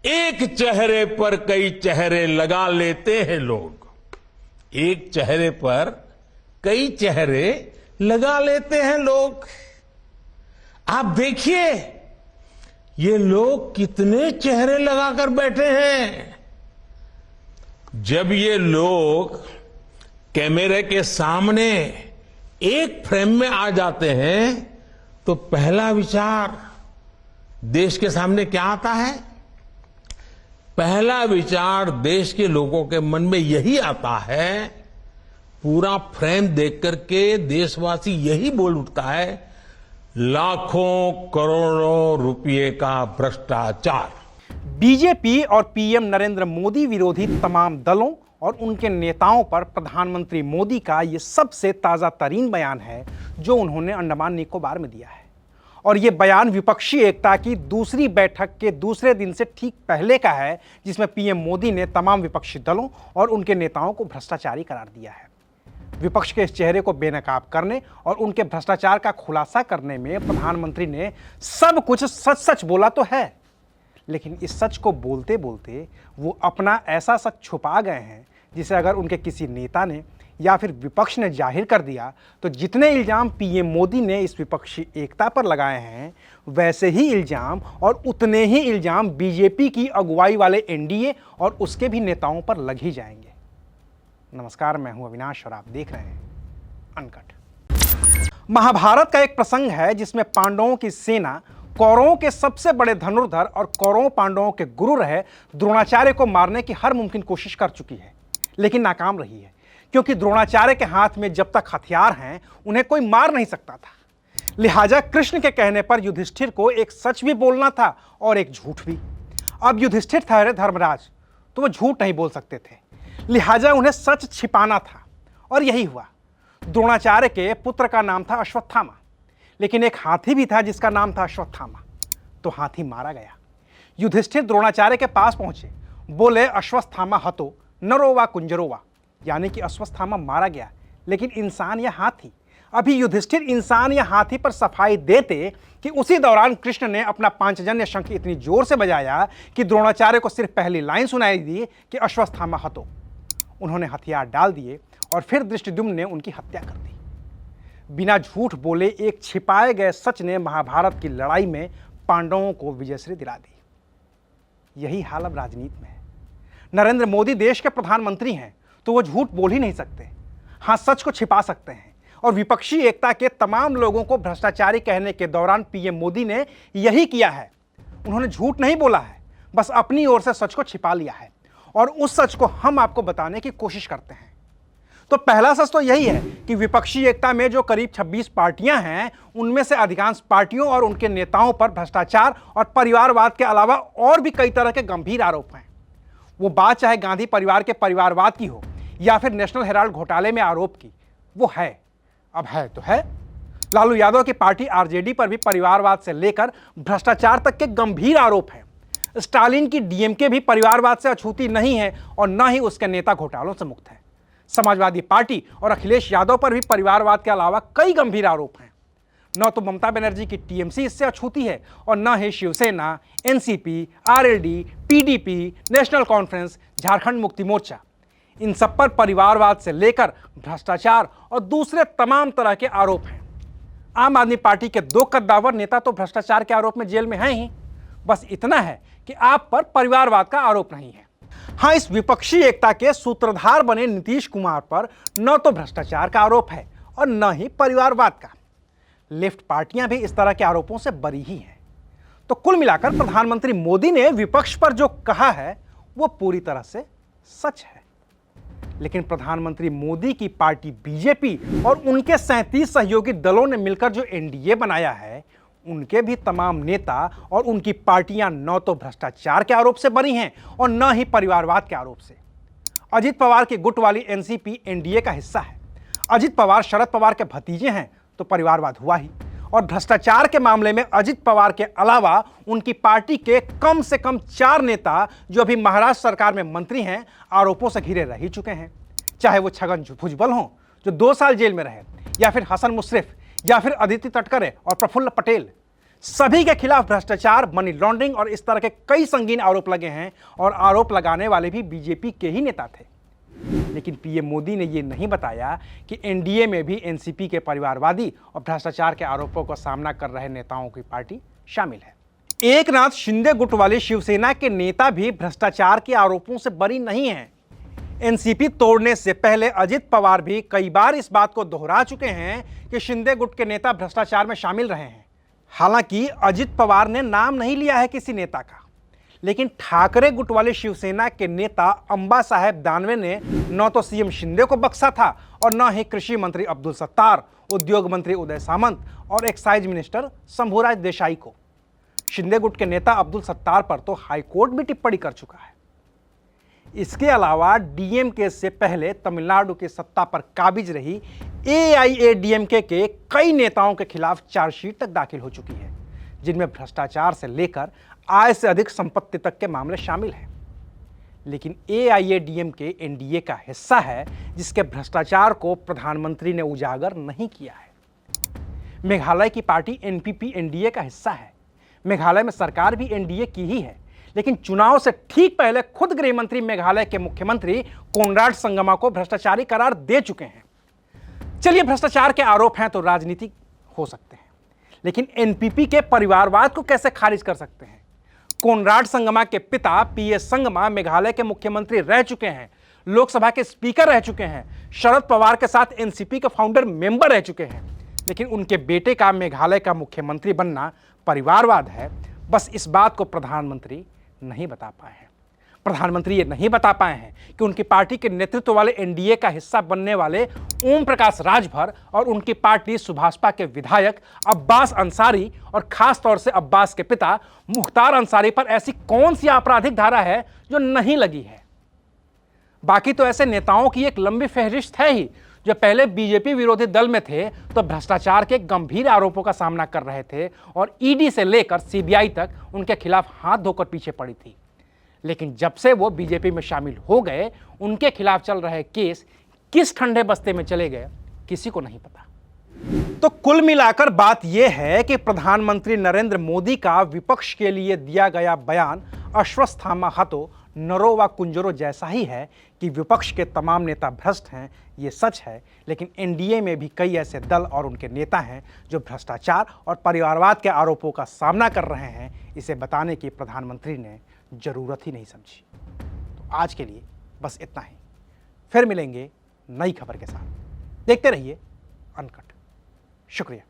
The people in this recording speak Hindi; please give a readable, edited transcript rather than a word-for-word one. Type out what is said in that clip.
एक चेहरे पर कई चेहरे लगा लेते हैं लोग। एक चेहरे पर कई चेहरे लगा लेते हैं लोग। आप देखिए ये लोग कितने चेहरे लगाकर बैठे हैं। जब ये लोग कैमरे के सामने एक फ्रेम में आ जाते हैं तो पहला विचार देश के सामने क्या आता है? पहला विचार देश के लोगों के मन में यही आता है, पूरा फ्रेम देख करके देशवासी यही बोल उठता है, लाखों करोड़ों रुपए का भ्रष्टाचार। बीजेपी और पीएम नरेंद्र मोदी विरोधी तमाम दलों और उनके नेताओं पर प्रधानमंत्री मोदी का ये सबसे ताजा तरीन बयान है जो उन्होंने अंडमान निकोबार में दिया है। और ये बयान विपक्षी एकता की दूसरी बैठक के दूसरे दिन से ठीक पहले का है, जिसमें पीएम मोदी ने तमाम विपक्षी दलों और उनके नेताओं को भ्रष्टाचारी करार दिया है। विपक्ष के इस चेहरे को बेनकाब करने और उनके भ्रष्टाचार का खुलासा करने में प्रधानमंत्री ने सब कुछ सच सच बोला तो है, लेकिन इस सच को बोलते बोलते वो अपना ऐसा सच छुपा गए हैं जिसे अगर उनके किसी नेता ने या फिर विपक्ष ने जाहिर कर दिया तो जितने इल्जाम पीएम मोदी ने इस विपक्षी एकता पर लगाए हैं वैसे ही इल्जाम और उतने ही इल्जाम बीजेपी की अगुवाई वाले एनडीए और उसके भी नेताओं पर लग ही जाएंगे। नमस्कार, मैं हूं अविनाश और आप देख रहे हैं अनकट। महाभारत का एक प्रसंग है जिसमें पांडवों की सेना कौरवों के सबसे बड़े धनुर्धर और कौरव पांडवों के गुरु रहे द्रोणाचार्य को मारने की हर मुमकिन कोशिश कर चुकी है, लेकिन नाकाम रही है, क्योंकि द्रोणाचार्य के हाथ में जब तक हथियार हैं उन्हें कोई मार नहीं सकता था। लिहाजा कृष्ण के कहने पर युधिष्ठिर को एक सच भी बोलना था और एक झूठ भी। अब युधिष्ठिर ठहरे धर्मराज तो वो झूठ नहीं बोल सकते थे, लिहाजा उन्हें सच छिपाना था और यही हुआ। द्रोणाचार्य के पुत्र का नाम था अश्वत्थामा, लेकिन एक हाथी भी था जिसका नाम था अश्वत्थामा, तो हाथी मारा गया। युधिष्ठिर द्रोणाचार्य के पास पहुंचे, बोले अश्वत्थामा हतो नरोवा कुंजरोवा, यानी कि अश्वत्थामा मारा गया, लेकिन इंसान या हाथी। अभी युधिष्ठिर इंसान या हाथी पर सफाई देते कि उसी दौरान कृष्ण ने अपना पांचजन्य शंख इतनी जोर से बजाया कि द्रोणाचार्य को सिर्फ पहली लाइन सुनाई दी कि अश्वत्थामा हतो। उन्होंने हथियार डाल दिए और फिर धृष्टद्युम्न ने उनकी हत्या कर दी। बिना झूठ बोले एक छिपाए गए सच ने महाभारत की लड़ाई में पांडवों को विजयश्री दिला दी। यही हाल अब राजनीति में है। नरेंद्र मोदी देश के प्रधानमंत्री हैं तो वो झूठ बोल ही नहीं सकते, हाँ सच को छिपा सकते हैं। और विपक्षी एकता के तमाम लोगों को भ्रष्टाचारी कहने के दौरान पीएम मोदी ने यही किया है। उन्होंने झूठ नहीं बोला है, बस अपनी ओर से सच को छिपा लिया है और उस सच को हम आपको बताने की कोशिश करते हैं। तो पहला सच तो यही है कि विपक्षी एकता में जो करीब 26 पार्टियां हैं उनमें से अधिकांश पार्टियों और उनके नेताओं पर भ्रष्टाचार और परिवारवाद के अलावा और भी कई तरह के गंभीर आरोप हैं। वो बात चाहे गांधी परिवार के परिवारवाद की हो या फिर नेशनल हेराल्ड घोटाले में आरोप की, वो है, अब है तो है। लालू यादव की पार्टी आरजेडी पर भी परिवारवाद से लेकर भ्रष्टाचार तक के गंभीर आरोप हैं। स्टालिन की डीएमके भी परिवारवाद से अछूती नहीं है और न ही उसके नेता घोटालों से मुक्त है। समाजवादी पार्टी और अखिलेश यादव पर भी परिवारवाद के अलावा कई गंभीर आरोप हैं। न तो ममता बनर्जी की टीएमसी इससे अछूती है और न ही Shiv Sena, NCP, RLD, PDP, national conference, Jharkhand Mukti Morcha, इन सब पर परिवारवाद से लेकर भ्रष्टाचार और दूसरे तमाम तरह के आरोप हैं। आम आदमी पार्टी के 2 कद्दावर नेता तो भ्रष्टाचार के आरोप में जेल में हैं ही, बस इतना है कि आप पर परिवारवाद का आरोप नहीं है। हाँ, इस विपक्षी एकता के सूत्रधार बने नीतीश कुमार पर न तो भ्रष्टाचार का आरोप है और न ही परिवारवाद का। लेफ्ट पार्टियां भी इस तरह के आरोपों से बरी ही हैं। तो कुल मिलाकर प्रधानमंत्री मोदी ने विपक्ष पर जो कहा है वो पूरी तरह से सच है। लेकिन प्रधानमंत्री मोदी की पार्टी बीजेपी और उनके 37 सहयोगी दलों ने मिलकर जो एनडीए बनाया है उनके भी तमाम नेता और उनकी पार्टियां न तो भ्रष्टाचार के आरोप से बरी हैं और न ही परिवारवाद के आरोप से। अजित पवार की गुट वाली एनसीपी एनडीए का हिस्सा है। अजित पवार शरद पवार के भतीजे हैं तो परिवारवाद हुआ ही। और भ्रष्टाचार के मामले में अजित पवार के अलावा उनकी पार्टी के कम से कम 4 नेता जो अभी महाराष्ट्र सरकार में मंत्री हैं आरोपों से घिरे रह ही चुके हैं। चाहे वो छगन भुजबल हों जो 2 साल जेल में रहे, या फिर हसन मुश्रीफ, या फिर अदिति तटकरे और प्रफुल्ल पटेल। सभी के खिलाफ भ्रष्टाचार, मनी लॉन्ड्रिंग और इस तरह के कई संगीन आरोप लगे हैं और आरोप लगाने वाले भी बीजेपी के ही नेता थे। लेकिन पीएम मोदी ने यह नहीं बताया कि एनडीए में भी एनसीपी के परिवारवादी और भ्रष्टाचार के आरोपों का सामना कर रहे नेताओं की पार्टी शामिल है। एकनाथ शिंदे गुट वाले शिवसेना के नेता भी भ्रष्टाचार के आरोपों से बरी नहीं हैं। एनसीपी तोड़ने से पहले अजित पवार भी कई बार इस बात को दोहरा चुके हैं कि शिंदे गुट के नेता भ्रष्टाचार में शामिल रहे हैं। हालांकि अजित पवार ने नाम नहीं लिया है किसी नेता का, लेकिन ठाकरे गुट वाले शिवसेना के नेता अंबा साहेब दानवे ने न तो सीएम शिंदे को बख्शा था और न ही कृषि मंत्री अब्दुल सत्तार, उद्योग मंत्री उदय सामंत और एक्साइज मिनिस्टर शंभूराज देसाई को। शिंदे गुट के नेता अब्दुल सत्तार पर तो हाईकोर्ट भी टिप्पणी कर चुका है। इसके अलावा डीएमके से पहले तमिलनाडु की सत्ता पर काबिज रही एआईएडीएमके के कई नेताओं के खिलाफ चार्जशीट तक दाखिल हो चुकी है, जिनमें भ्रष्टाचार से लेकर आय से अधिक संपत्ति तक के मामले शामिल हैं। लेकिन एआईएडीएमके एनडीए का हिस्सा है, जिसके भ्रष्टाचार को प्रधानमंत्री ने उजागर नहीं किया है। मेघालय की पार्टी एनपीपी एनडीए का हिस्सा है। मेघालय में सरकार भी एनडीए की ही है, लेकिन चुनाव से ठीक पहले खुद गृह मंत्री मेघालय के मुख्यमंत्री कोनराड संगमा को भ्रष्टाचारी करार दे चुके हैं। चलिए, भ्रष्टाचार के आरोप हैं तो राजनीतिक हो सकते हैं, लेकिन एनपीपी के परिवारवाद को कैसे खारिज कर सकते हैं? कोनराड संगमा के पिता पीएस संगमा मेघालय के मुख्यमंत्री रह चुके हैं, लोकसभा के स्पीकर रह चुके हैं, शरद पवार के साथ एनसीपी के फाउंडर मेंबर रह चुके हैं, लेकिन उनके बेटे का मेघालय का मुख्यमंत्री बनना परिवारवाद है। बस इस बात को प्रधानमंत्री नहीं बता पाए हैं। प्रधानमंत्री ये नहीं बता पाए हैं कि उनकी पार्टी के नेतृत्व वाले एनडीए का हिस्सा बनने वाले ओम प्रकाश राजभर और उनकी पार्टी सुभाषपा के विधायक अब्बास अंसारी और खास तौर से अब्बास के पिता मुख्तार अंसारी पर ऐसी कौन सी आपराधिक धारा है जो नहीं लगी है। बाकी तो ऐसे नेताओं की एक लंबी फहरिस्त है ही, जो पहले बीजेपी विरोधी दल में थे तो भ्रष्टाचार के गंभीर आरोपों का सामना कर रहे थे और ईडी से लेकर सीबीआई तक उनके खिलाफ हाथ धोकर पीछे पड़ी थी। लेकिन जब से वो बीजेपी में शामिल हो गए, उनके खिलाफ चल रहे केस किस ठंडे बस्ते में चले गए, किसी को नहीं पता। तो कुल मिलाकर बात यह है कि प्रधानमंत्री नरेंद्र मोदी का विपक्ष के लिए दिया गया बयान अश्वत्थामा हतो नरो व कुंजरो जैसा ही है कि विपक्ष के तमाम नेता भ्रष्ट हैं, ये सच है। लेकिन एनडीए में भी कई ऐसे दल और उनके नेता हैं जो भ्रष्टाचार और परिवारवाद के आरोपों का सामना कर रहे हैं। इसे बताने की प्रधानमंत्री ने जरूरत ही नहीं समझी। तो आज के लिए बस इतना ही। फिर मिलेंगे नई खबर के साथ। देखते रहिए अनकट। शुक्रिया।